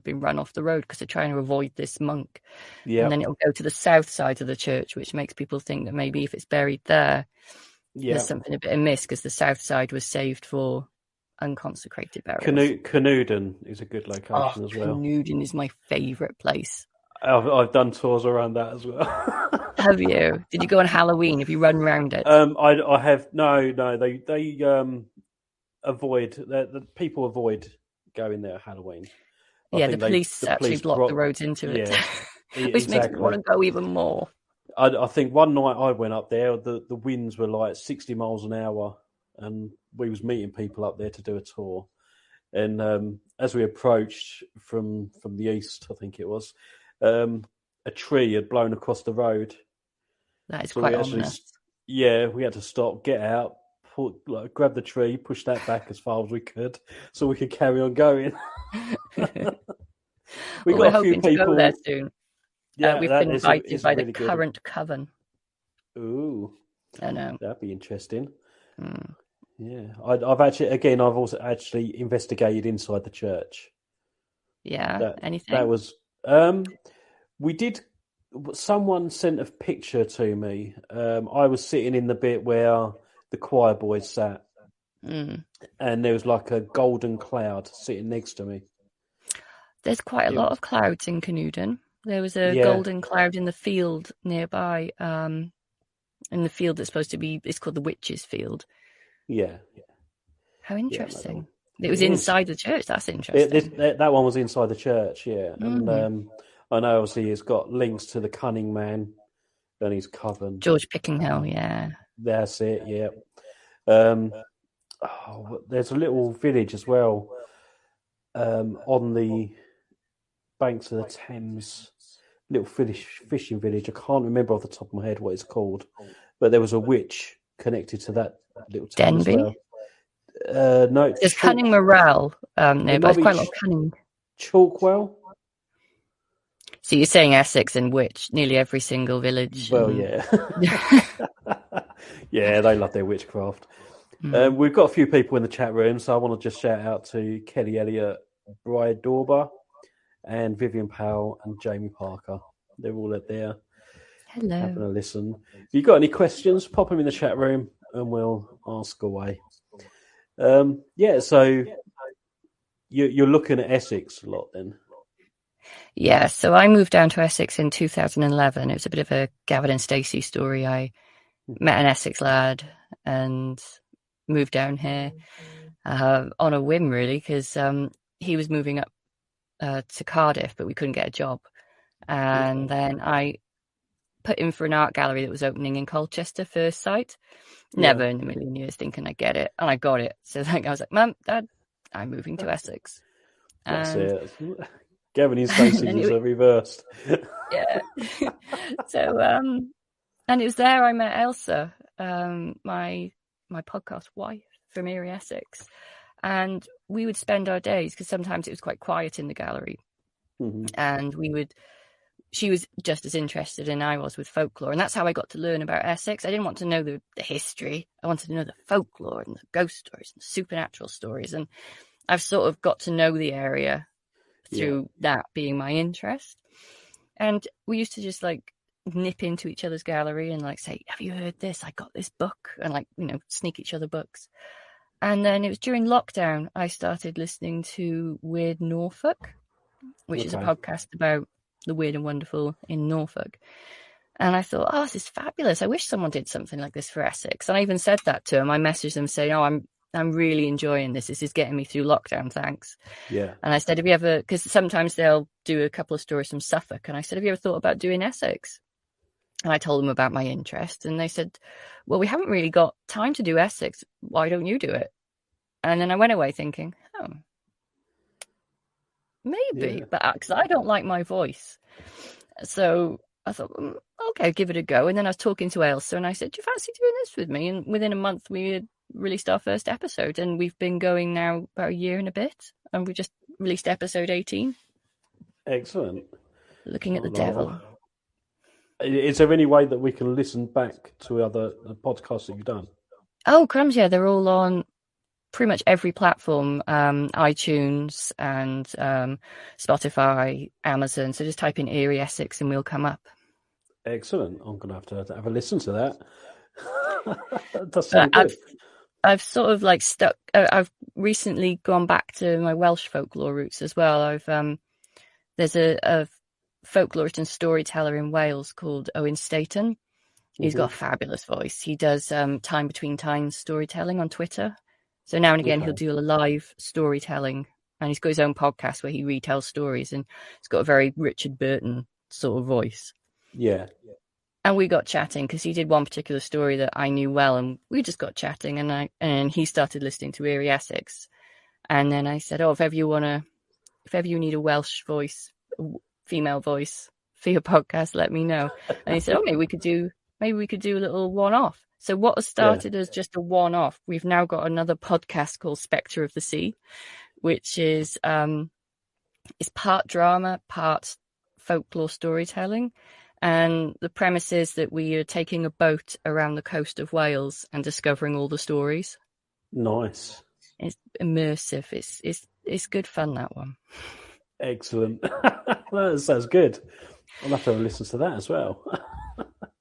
been run off the road because they're trying to avoid this monk. Yeah. And then it'll go to the south side of the church, which makes people think that maybe if it's buried there, there's something a bit amiss because the south side was saved for unconsecrated burials. Canewdon is a good location as well. Canewdon is my favourite place. I've done tours around that as well. Have you? Did you go on Halloween? Have you run around it? I have no. They avoid the people avoid going there at Halloween. The police actually block the roads into it, which makes me want to go even more. I think one night I went up there, the winds were like 60 miles an hour, and we was meeting people up there to do a tour. And as we approached from the east, I think it was, a tree had blown across the road. That is quite ominous. Yeah, we had to stop, get out, grab the tree, push that back as far as we could, so we could carry on going. We're hoping to go there soon. Yeah, we've been invited by the current coven. Ooh, I know. That'd be interesting. Yeah, I've also actually investigated inside the church. Yeah, anything? That was we did. Someone sent a picture to me. I was sitting in the bit where the choir boys sat, and there was like a golden cloud sitting next to me. There's quite a lot of clouds in Canewdon. There was a golden cloud in the field nearby, in the field that's supposed to be, it's called the Witches' Field. Yeah. How interesting. It was inside the church. That's interesting. That one was inside the church, yeah. And I know obviously it's got links to the Cunning Man and his coven. George Pickinghill, yeah. That's it, yeah. There's a little village as well on the banks of the Thames, little fishing village. I can't remember off the top of my head what it's called, but there was a witch connected to that little town. Denby? As well. No, there's Cunning Morel nearby. There's quite a lot of Cunning. Chalkwell. So you're saying Essex and witch, nearly every single village. Well, yeah. Yeah, they love their witchcraft. We've got a few people in the chat room, so I want to just shout out to Kelly Elliott, Bride Dorber, and Vivian Powell and Jamie Parker. They're all out there. Hello. Having a listen. If you've got any questions, pop them in the chat room and we'll ask away. So you're looking at Essex a lot then? Yeah, so I moved down to Essex in 2011. It was a bit of a Gavin and Stacey story. I met an Essex lad and moved down here on a whim, really, because he was moving up to Cardiff, but we couldn't get a job. And then I put in for an art gallery that was opening in Colchester, first sight. Never in a million years thinking I'd get it. And I got it. So I was like, Mum, Dad, I'm moving to Essex. That's it. Gavin and Stacey was reversed. Yeah. So, and it was there I met Elsa, my podcast wife from Erie, Essex. And we would spend our days, because sometimes it was quite quiet in the gallery. And she was just as interested as I was with folklore. And that's how I got to learn about Essex. I didn't want to know the history. I wanted to know the folklore and the ghost stories and the supernatural stories. And I've sort of got to know the area through that being my interest. And we used to just like nip into each other's gallery and like say, have you heard this? I got this book, and like, sneak each other books. And then it was during lockdown, I started listening to Weird Norfolk, which is a podcast about the weird and wonderful in Norfolk. And I thought, this is fabulous. I wish someone did something like this for Essex. And I even said that to them. I messaged them saying, I'm really enjoying this. This is getting me through lockdown. Thanks. Yeah. And I said, have you ever, because sometimes they'll do a couple of stories from Suffolk. And I said, have you ever thought about doing Essex? And I told them about my interest. And they said, well, we haven't really got time to do Essex. Why don't you do it? And then I went away thinking, maybe, but because I don't like my voice. So I thought, okay, give it a go. And then I was talking to Elsa and I said, do you fancy doing this with me? And within a month, we had released our first episode, and we've been going now about a year and a bit, and we just released episode 18. Excellent. Looking at the devil. Is there any way that we can listen back to other podcasts that you've done? Oh, crumbs, yeah, they're all on pretty much every platform, iTunes and Spotify, Amazon. So just type in Eerie Essex and we'll come up. Excellent. I'm going to have a listen to that. That does sound good. I've sort of like stuck. I've recently gone back to my Welsh folklore roots as well. There's a folklorist and storyteller in Wales called Owen Staton. He's got a fabulous voice. He does time between times storytelling on Twitter. So now and again he'll do a live storytelling, and he's got his own podcast where he retells stories, and he's got a very Richard Burton sort of voice. Yeah. And we got chatting because he did one particular story that I knew well, and we just got chatting, and he started listening to Eerie Essex. And then I said, if ever you need a Welsh voice, female voice for your podcast, let me know. And he said, maybe we could do a little one-off. So what has started as just a one-off, we've now got another podcast called Spectre of the Sea, which is part drama, part folklore storytelling. And the premise is that we are taking a boat around the coast of Wales and discovering all the stories. Nice. It's immersive. It's good fun, that one. Excellent. That sounds good. I'll have to listen to that as well.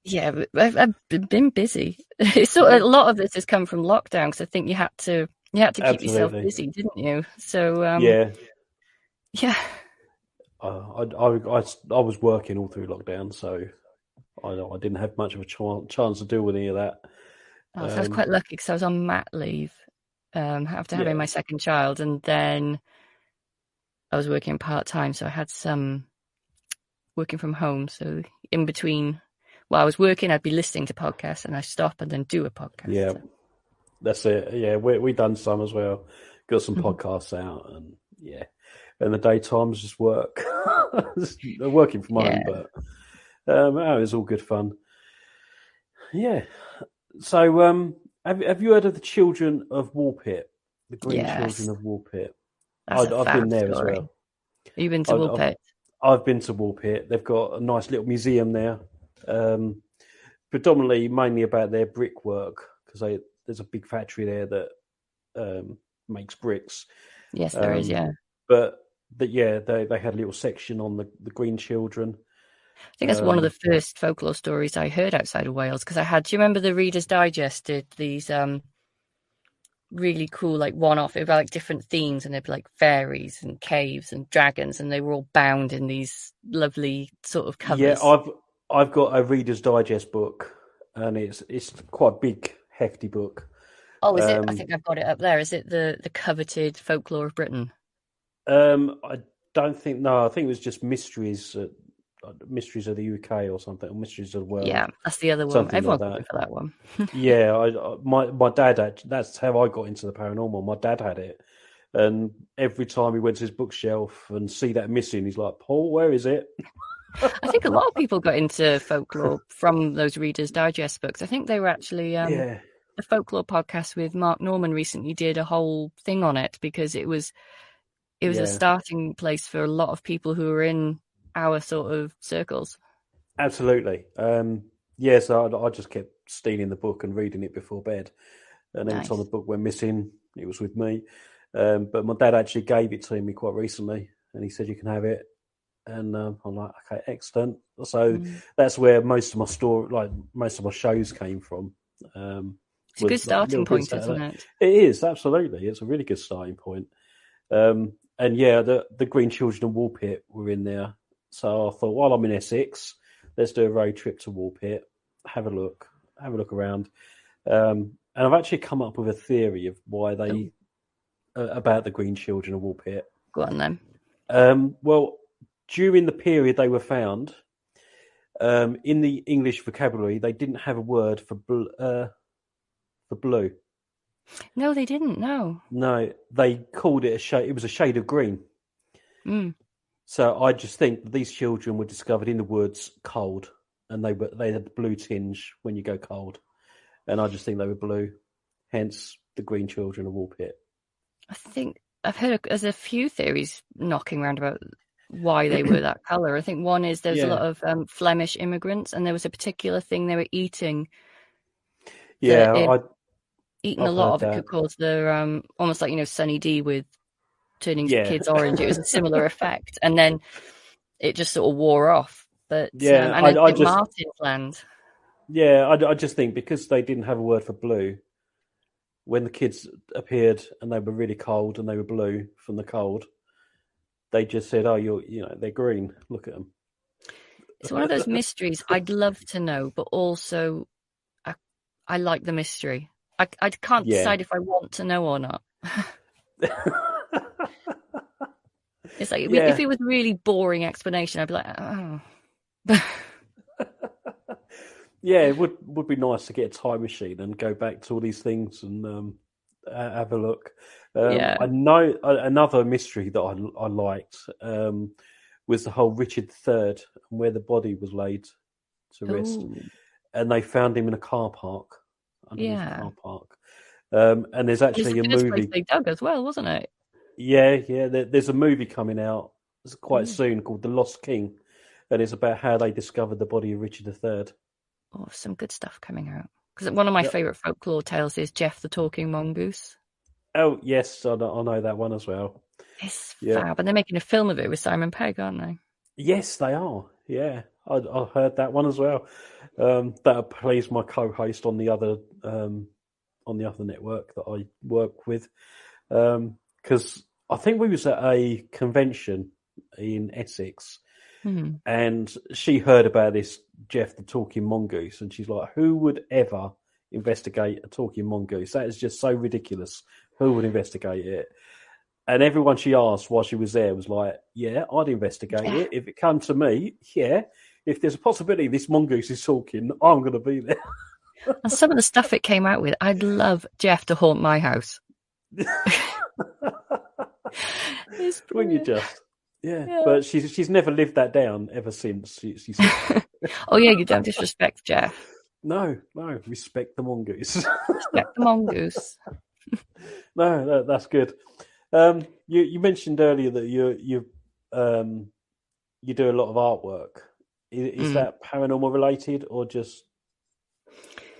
Yeah, I've been busy. It's sort of, a lot of this has come from lockdown, because I think you had to keep yourself busy, didn't you? So yeah. I was working all through lockdown, so I didn't have much of a chance to deal with any of that. So I was quite lucky because I was on mat leave after having my second child, and then I was working part-time, so I had some working from home. So in between, while I was working, I'd be listening to podcasts, and I stop and then do a podcast. Yeah, that's it. Yeah, we done some as well. Got some podcasts out, and in the daytimes just work. Working from home, but it was all good fun. Yeah. So have you heard of the Children of Woolpit? The Green Children of Woolpit. I've been there as well. Have you been to Woolpit? I've been to Woolpit. They've got a nice little museum there, predominantly mainly about their brickwork, because there's a big factory there that makes bricks. Yes, there is. Yeah, but they had a little section on the Green Children. I think that's one of the first folklore stories I heard outside of Wales, because do you remember the Reader's Digest did these really cool like one-off, about like different themes, and they'd be like fairies and caves and dragons, and they were all bound in these lovely sort of covers. Yeah, I've got a Reader's Digest book, and it's quite a big, hefty book. Oh, is it? I think I've got it up there. Is it the coveted Folklore of Britain? I don't think. No, I think it was just Mysteries of the UK or something, or Mysteries of the World. Yeah, that's the other one. Everyone's looking for that one. Yeah, my dad. That's how I got into the paranormal. My dad had it, and every time he went to his bookshelf and see that missing, he's like, "Paul, where is it?" I think a lot of people got into folklore from those Reader's Digest books. I think they were actually the folklore podcast with Mark Norman recently did a whole thing on it, because it was a starting place for a lot of people who were in our sort of circles. Absolutely. So I just kept stealing the book and reading it before bed. And every time the book went missing, it was with me. But my dad actually gave it to me quite recently, and he said, "You can have it." And I'm like, "Okay, excellent." So that's where most of my shows came from. It's a good starting point, isn't it? It is, absolutely. It's a really good starting point. And the Green Children of Woolpit were in there. So I thought, while I'm in Essex, let's do a road trip to Woolpit, have a look around. And I've actually come up with a theory of why about the Green Children of Woolpit. Go on then. Well, during the period they were found, in the English vocabulary, they didn't have a word for blue. No, they didn't. No, they called it a shade. It was a shade of green. So I just think that these children were discovered in the woods, cold, and they had the blue tinge when you go cold, and I just think they were blue. Hence, the Green Children of Woolpit. I think I've heard there's a few theories knocking around about why they were that colour. I think one is there's a lot of Flemish immigrants, and there was a particular thing they were eating. Yeah, eating a I've lot heard of it that. could cause the almost like, Sunny D with turning Yeah, kids orange. It was a similar effect, and then it just sort of wore off. But yeah. and then I St. just Martin's Land. I just think because they didn't have a word for blue when the kids appeared and they were really cold and they were blue from the cold, they just said, "Oh, they're green. Look at them." It's one of those mysteries I'd love to know, but also I like the mystery. I can't Yeah. decide if I want to know or not. It's like if Yeah. it was a really boring explanation, I'd be like, oh. Yeah, it would be nice to get a time machine and go back to all these things and have a look. Yeah. I know another mystery that I liked was the whole Richard III and where the body was laid to rest, Oh, and they found him in a car park, underneath a yeah. car park. And there's It's the actually a first place movie. they dug as well, wasn't it? Yeah. There's a movie coming out quite Ooh. soon called The Lost King, and it's about how they discovered the body of Richard III. Oh, some good stuff coming out. Because one of my Yep. favourite folklore tales is Jeff the Talking Mongoose. Oh yes, I know that one as well. It's Yeah. fab. And they're making a film of it with Simon Pegg, aren't they? Yes, they are. Yeah, I heard that one as well. That plays my co-host on the other network that I work with. Because I think we was at a convention in Essex, Hmm. and she heard about this Jeff the Talking Mongoose, and she's like, "Who would ever investigate a talking mongoose? That is just so ridiculous. Who would investigate it?" And everyone she asked while she was there was like, "Yeah, I'd investigate Yeah. it if it come to me. Yeah, if there's a possibility this mongoose is talking, I'm going to be there." And some of the stuff it came out with, I'd love Jeff to haunt my house. It's Wouldn't you brilliant. just? Yeah, Yeah. but she's never lived that down ever since. She said so. Oh, yeah, you don't disrespect Jeff. No, respect the mongoose. Respect the mongoose. No, that's good. You mentioned earlier that you do a lot of artwork. Is Mm. that paranormal related or just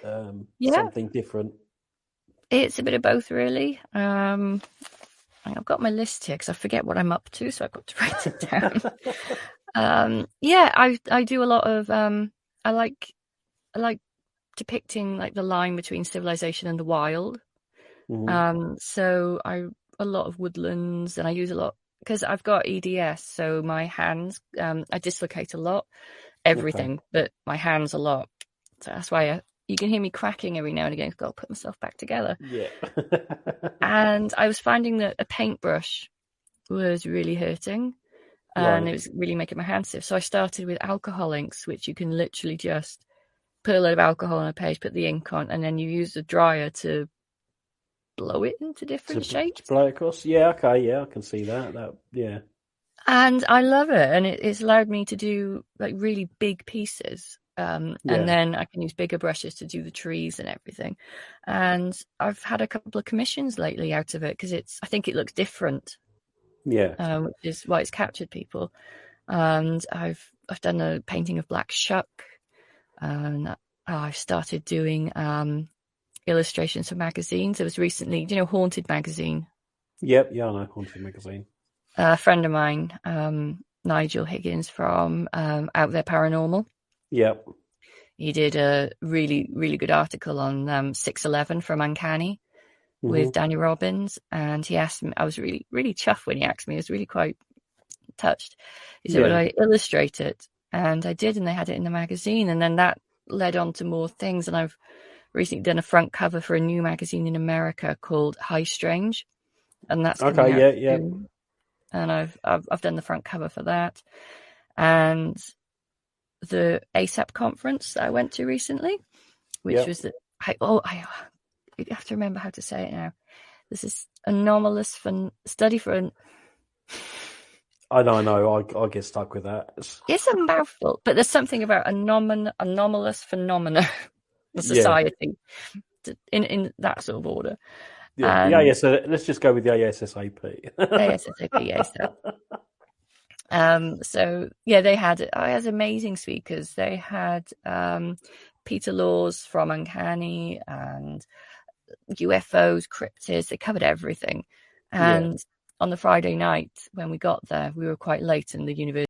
Yeah, something different? it's a bit of both, really. I've got my list here because I forget what I'm up to, so I've got to write it down. Yeah, I do a lot of I like depicting like the line between civilization and the wild. Mhm. So a lot of woodlands, and I use a lot because I've got EDS, so my hands I dislocate a lot, Okay. everything, but my hands a lot. So that's why you can hear me cracking every now and again. I've got to put myself back together. Yeah. And I was finding that a paintbrush was really hurting, and Right. it was really making my hands stiff. So I started with alcohol inks, which you can literally just put a load of alcohol on a page, put the ink on, and then you use the dryer to blow it into To different to shapes. play across. Yeah. Okay. Yeah, I can see that. Yeah. And I love it. And it's allowed me to do like really big pieces. And Yeah. then I can use bigger brushes to do the trees and everything. And I've had a couple of commissions lately out of it because I think it looks different, Yeah. which is why it's captured people. And I've done a painting of Black Shuck, and I've started doing illustrations for magazines. There was recently, Haunted magazine. Yep. Yeah. I know Haunted magazine. A friend of mine, Nigel Higgins from Out There Paranormal. Yep. He did a really, really good article on 611 from Uncanny with Mhm. Danny Robbins. And he asked me, I was really, really chuffed when he asked me. I was really quite touched. He said, would Yeah. I illustrate it? And I did, and they had it in the magazine. And then that led on to more things. And I've recently done a front cover for a new magazine in America called High Strange. And that's Okay. coming out Yeah. Yeah. soon. And I've done the front cover for that. And the ASAP conference that I went to recently, which Yep. was I have to remember how to say it now. This is anomalous study for an. I know. I get stuck with that. It's a mouthful, but there's something about anomalous phenomena, the Yeah. society, in that sort of order. Yeah. The And AS. Let's just go with the ASSAP. ASAP, ASAP. So yeah, I had amazing speakers. They had Peter Laws from Uncanny, and UFOs, cryptids, they covered everything. And on the Friday night when we got there, we were quite late and the university